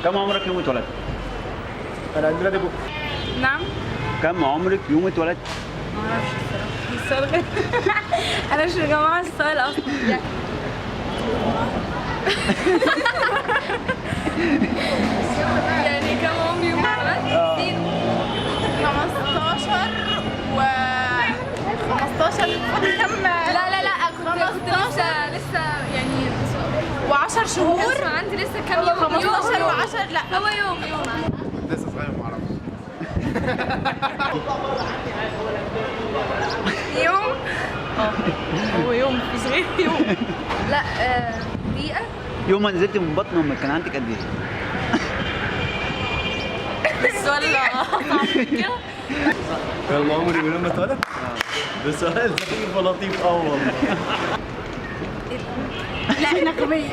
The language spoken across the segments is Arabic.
كم عمرك يوم اتولدت؟ انا عيد ميلادي بكره. نعم. كم عمرك يوم اتولدت؟ ما اعرفش الصراحه. السؤال غير. انا مش مجمعه السؤال اصلا. يعني كم عمري يوم اتولدت؟ 15 و 15 كم؟ لا كنت لسه يعني و10 شهور. عندي لسه كام يوم. 15 و10 لا هو يوم لسه صغير ما اعرفش. يوم. هو يوم في صغير يوم. لا دقيقة. يوم ما نزلت من بطن امك كان عندك قد ايه؟ السؤال صعب كده. كم عمري من يوم ما اتولدت؟ ده سؤال ظريف ولطيف قوي والله. لا احنا غبية.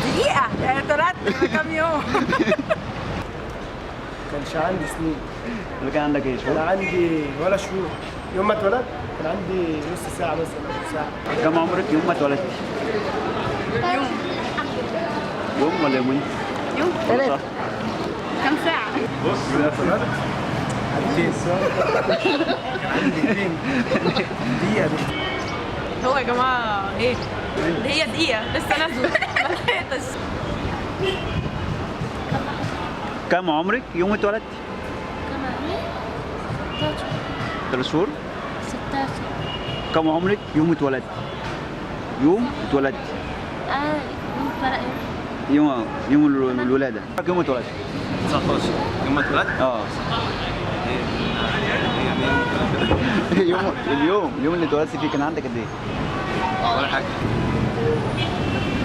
دقيقة يعني اتولدت من كام يوم. كانش عندي سنين. اللي كان عندك ايه؟ كان عندي ولا شهور. يوم ما اتولدت كان عندي نص ساعة مثلا أو ساعة. كم عمرك يوم ما اتولدت؟ يوم ولا يومين؟ يوم. صح. كام ساعة؟ بص يوم ما اتولدت دقيقتين. كان عندي دقيقتين. دقيقة دي. هو يا جماعة ايه؟ هي دقيقة لسه نازلة. ما لحقتش. كم عمرك يوم اتولدت؟ كم عمري؟ 16 3 شهور. 16 كم عمرك يوم اتولدت؟ يوم اتولدت. يوم فرق يوم الولادة. يوم اتولدت. 19 يوم ما اتولدت؟ اه. اليوم اللي اتولدت فيه كان عندك قد ايه؟ ولا حاجة.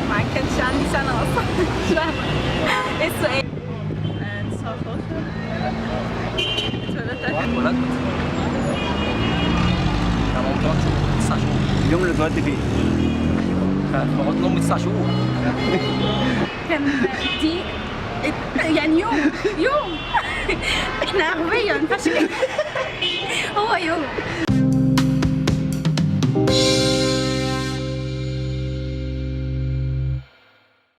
ما كانش عندي سنة أصلا. مش فاهمة. ايه السؤال؟ 19 اتولدت. كان عمري 9 شهور. اليوم اللي اتولدت فيه. كان في بطن امي 9 شهور. كان دي يعني يوم. احنا أغبياء ما ينفعش كده. هو يوم.